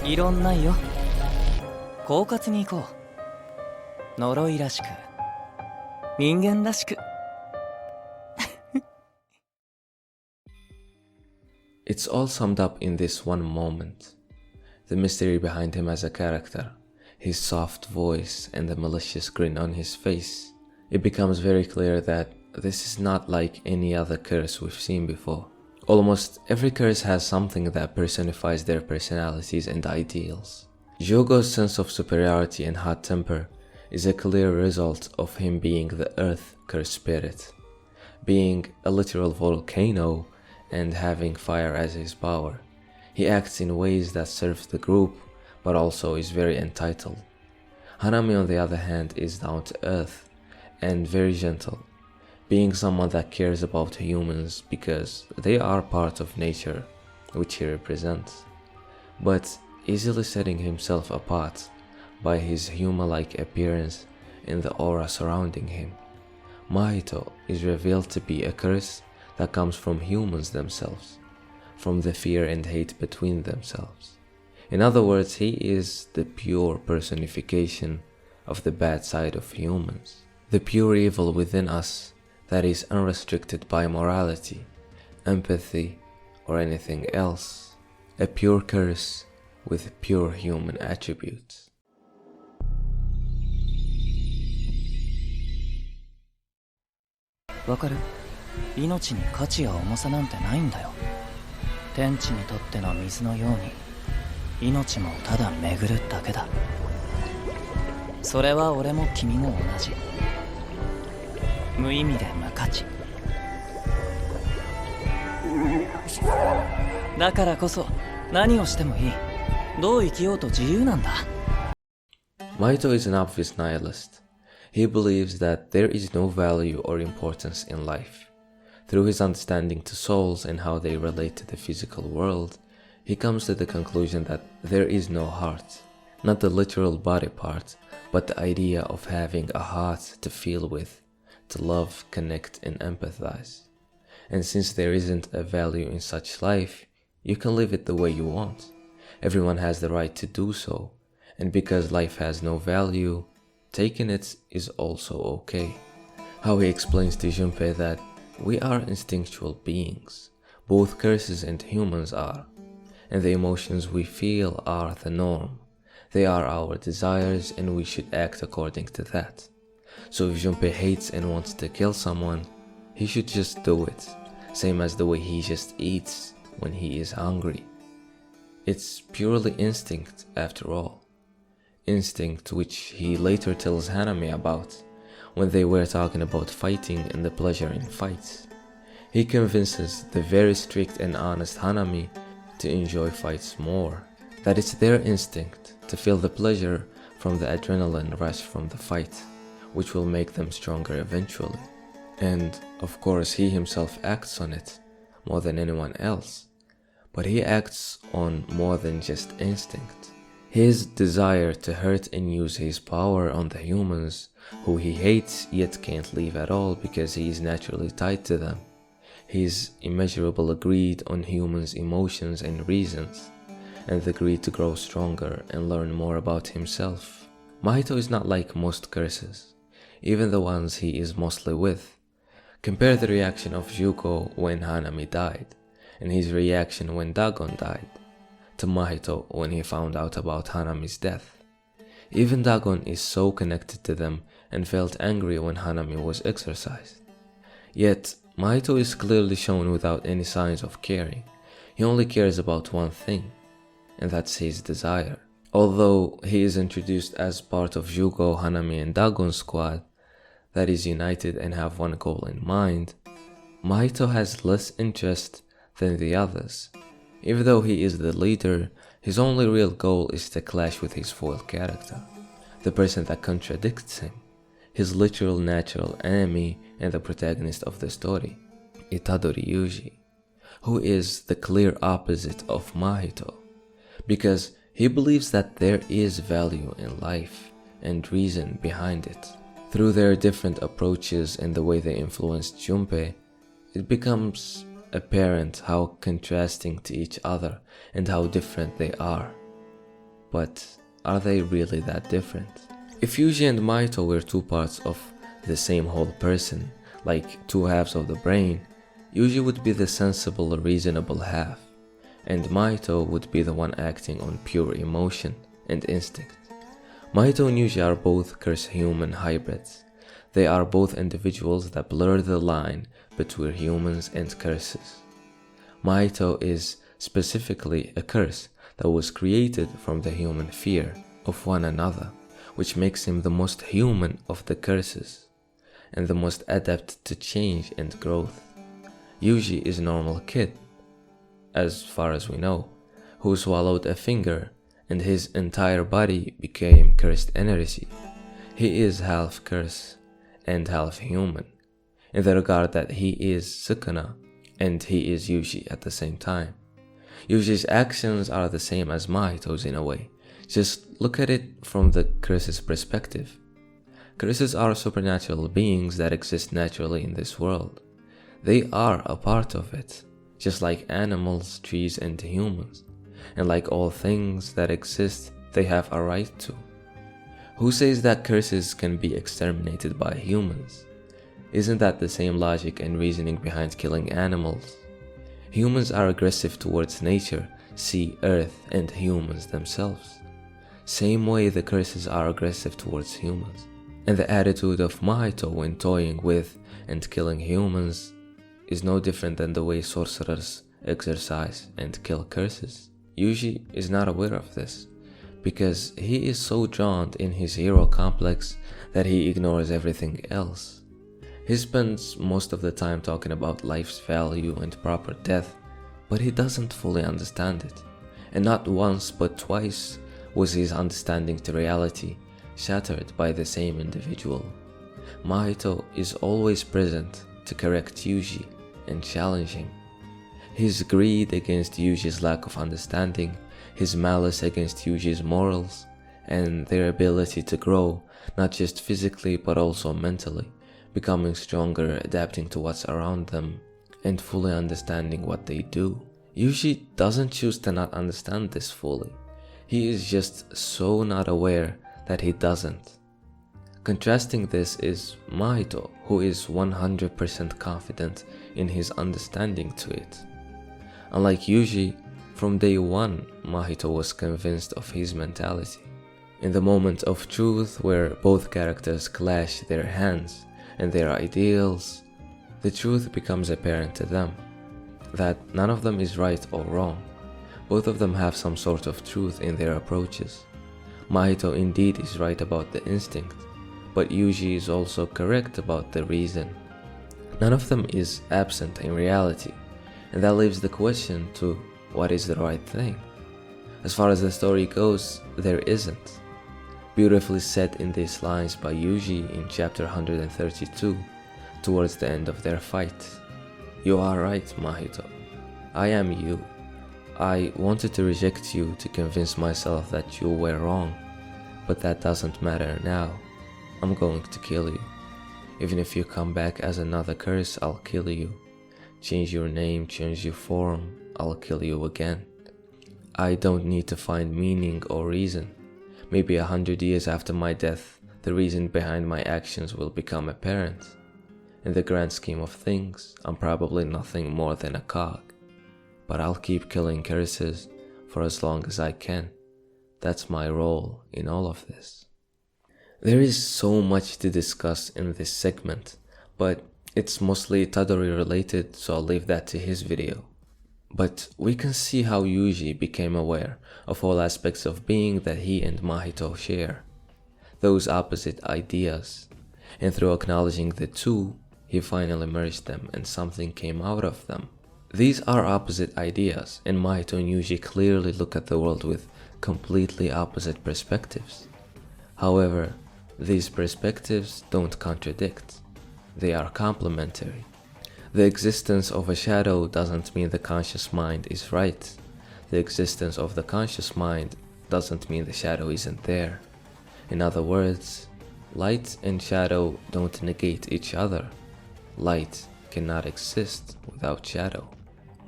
異論ないよ。狡猾に行こう。呪いらしく、人間らしく。It's all summed up in this one moment. The mystery behind him as a character, his soft voice and the malicious grin on his face. It becomes very clear that this is not like any other curse we've seen before. Almost every curse has something that personifies their personalities and ideals. Hyugo's sense of superiority and hot temper is a clear result of him being the earth curse spirit, being a literal volcano and having fire as his power. He acts in ways that serve the group, but also is very entitled. Hanami, on the other hand, is down to earth and very gentle, being someone that cares about humans because they are part of nature, which he represents, but easily setting himself apart by his human-like appearance and the aura surrounding him. Mahito is revealed to be a curse that comes from humans themselves, from the fear and hate between themselves. In other words, he is the pure personification of the bad side of humans, the pure evil within us that is unrestricted by morality, empathy, or anything else, a pure curse with pure human attributes. わかる？命に価値や重さなんてないんだよ。天地にとっての水のように、命もただ巡るだけだ。それは俺も君も同じ。無意味で無価値。だからこそ何をしてもいい。どう生きようと自由なんだ。Mahito is an obvious nihilist. He believes that there is no value or importance in life. Through his understanding to souls and how they relate to the physical world, he comes to the conclusion that there is no heart, not the literal body part, but the idea of having a heart to feel with, to love, connect, and empathize. And since there isn't a value in such life, you can live it the way you want. Everyone has the right to do so, and because life has no value, taking it is also okay. How he explains to Junpei that we are instinctual beings, both curses and humans are, and the emotions we feel are the norm. They are our desires and we should act according to that. So if Junpei hates and wants to kill someone, he should just do it, same as the way he just eats when he is hungry. It's purely instinct after all. Instinct which he later tells Hanami about when they were talking about fighting and the pleasure in fights. He convinces the very strict and honest Hanami to enjoy fights more, that it's their instinct to feel the pleasure from the adrenaline rush from the fight, which will make them stronger eventually. And of course he himself acts on it more than anyone else, but he acts on more than just instinct. His desire to hurt and use his power on the humans who he hates yet can't leave at all because he is naturally tied to them. His immeasurable greed on humans' emotions and reasons, and the greed to grow stronger and learn more about himself. Mahito is not like most curses, even the ones he is mostly with. Compare the reaction of Hyugo when Hanami died, and his reaction when Dagon died, to Mahito when he found out about Hanami's death. Even Dagon is so connected to them and felt angry when Hanami was exorcised. Yet, Mahito is clearly shown without any signs of caring. He only cares about one thing, and that's his desire. Although he is introduced as part of Hyugo, Hanami, and Dagon's squad that is united and have one goal in mind, Mahito has less interest than the others. Even though he is the leader, his only real goal is to clash with his foil character, the person that contradicts him, his literal natural enemy and the protagonist of the story, Itadori Yuji, who is the clear opposite of Mahito, because he believes that there is value in life and reason behind it. Through their different approaches and the way they influenced Junpei, it becomes apparent how contrasting to each other and how different they are. but are they really that different? If Yuji and Mahito were two parts of the same whole person, like two halves of the brain, Yuji would be the sensible, reasonable half, and Mahito would be the one acting on pure emotion and instinct. Mahito and Yuji are both curse-human hybrids. They are both individuals that blur the line between humans and curses. Mahito is specifically a curse that was created from the human fear of one another, which makes him the most human of the curses, and the most adept to change and growth. Yuji is a normal kid, as far as we know, who swallowed a finger and his entire body became cursed energy. He is half curse and half human, in the regard that he is Sukuna and he is Yuji at the same time. Yuji's actions are the same as Mahito's in a way. Just look at it from the curse's perspective. Curses are supernatural beings that exist naturally in this world. They are a part of it, just like animals, trees, and humans. And like all things that exist, they have a right to. Who says that curses can be exterminated by humans? Isn't that the same logic and reasoning behind killing animals? Humans are aggressive towards nature, sea, earth, and humans themselves. Same way the curses are aggressive towards humans. And the attitude of Mahito when toying with and killing humans is no different than the way sorcerers exercise and kill curses. Yuji is not aware of this, because he is so drowned in his hero complex that he ignores everything else. He spends most of the time talking about life's value and proper death, but he doesn't fully understand it. And not once but twice was his understanding to reality shattered by the same individual. Mahito is always present to correct Yuji and challenge him. His greed against Yuji's lack of understanding, his malice against Yuji's morals, and their ability to grow, not just physically but also mentally, becoming stronger, adapting to what's around them, and fully understanding what they do. Yuji doesn't choose to not understand this fully. He is just so not aware that he doesn't. Contrasting this is Mahito, who is 100% confident in his understanding to it. Unlike Yuji, from day one, Mahito was convinced of his mentality. In the moment of truth where both characters clash their hands and their ideals, the truth becomes apparent to them, that none of them is right or wrong. Both of them have some sort of truth in their approaches. Mahito indeed is right about the instinct, but Yuji is also correct about the reason. None of them is absent in reality, and that leaves the question to what is the right thing. As far as the story goes, there isn't. Beautifully said in these lines by Yuji in chapter 132, towards the end of their fight. You are right, Mahito. I am you. I wanted to reject you to convince myself that you were wrong, but that doesn't matter now. I'm going to kill you. Even if you come back as another curse, I'll kill you. Change your name, change your form, I'll kill you again. I don't need to find meaning or reason. Maybe 100 years after my death, the reason behind my actions will become apparent. In the grand scheme of things, I'm probably nothing more than a cog. But I'll keep killing curses for as long as I can. That's my role in all of this. There is so much to discuss in this segment, but it's mostly Tadori related, so I'll leave that to his video. But we can see how Yuji became aware of all aspects of being that he and Mahito share, those opposite ideas, and through acknowledging the two, he finally merged them and something came out of them. These are opposite ideas, and Mahito and Yuji clearly look at the world with completely opposite perspectives. However, these perspectives don't contradict. They are complementary. The existence of a shadow doesn't mean the conscious mind is right. The existence of the conscious mind doesn't mean the shadow isn't there. In other words, light and shadow don't negate each other. Light cannot exist without shadow.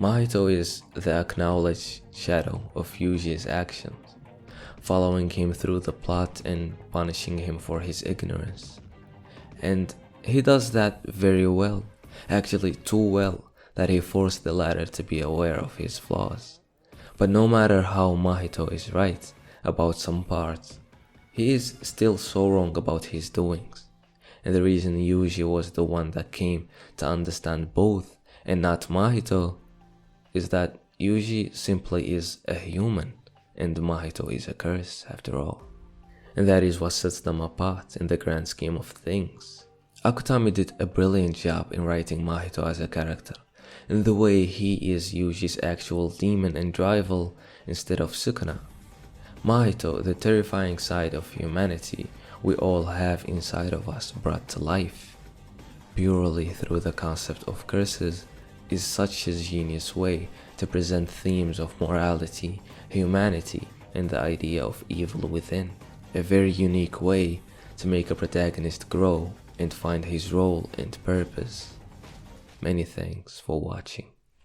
Mahito is the acknowledged shadow of Yuji's actions. following him through the plot and punishing him for his ignorance. And he does that very well, actually too well, that he forced the latter to be aware of his flaws. But no matter how Mahito is right about some parts, he is still so wrong about his doings. And the reason Yuji was the one that came to understand both and not Mahito is that Yuji simply is a human and Mahito is a curse after all. And that is what sets them apart in the grand scheme of things. Akutami did a brilliant job in writing Mahito as a character, in the way he is Yuji's actual demon and rival instead of Sukuna. Mahito, the terrifying side of humanity we all have inside of us, brought to life purely through the concept of curses, is such a genius way to present themes of morality, humanity, and the idea of evil within. A very unique way to make a protagonist grow and find his role and purpose. Many thanks for watching.